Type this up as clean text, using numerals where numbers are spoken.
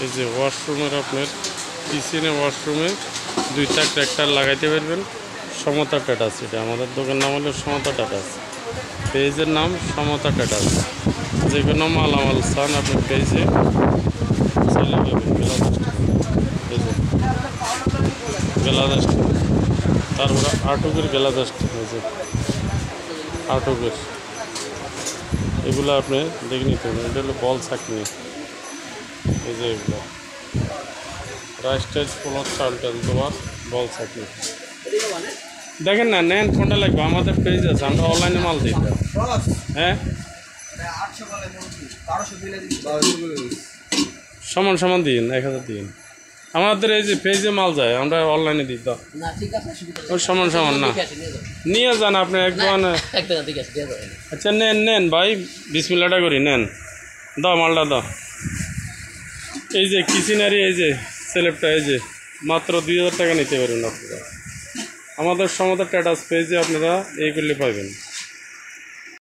এই যে ওয়াশরুমের আপনার কিচেনে ওয়াশরুমে 2টা ট্র্যাক্টর লাগাইতে পারবেন। সমতা টাটাস, এটা আমাদের দোকান নাম হলো সমতা টাটাস, পেজের নাম সমতা টাটাস। যে কোনো মালামাল চান আপনি পেজে চাইলে পাবেন। এই যে গ্লাস, তারপরে আটকের গ্লাস, এই যে আটকের এগুলো আপনি দেখে নিতে হবে। এটা হলো বল চাকনি, এই যে এগুলো রাইস টাইস পোলার চাল টাল দেওয়ার বল চাকনি। দেখেন না, নেন কোনটা লাগবে, আমাদের পেজ আছে, আমরা অনলাইনে মাল দিই। হ্যাঁ সমান সমান দিন, 1000 দিন। আমাদের এই যে পেজে মাল যায়, আমরা অনলাইনে দিই তো ওই সমান সমান না, নিয়ে যান আপনি এক দোকানে। আচ্ছা নেন নেন ভাই, বিসমিল্লাহটা করি, নেন, দাও মালটা দাও। এই যে কিচেনারি, এই যে স্ল্যাবটা, এই যে মাত্র 2000 টাকা নিতে পারবেন আপনারা। আমাদের সমতা টাটাস পেজে আপনারা এই করলে পাবেন।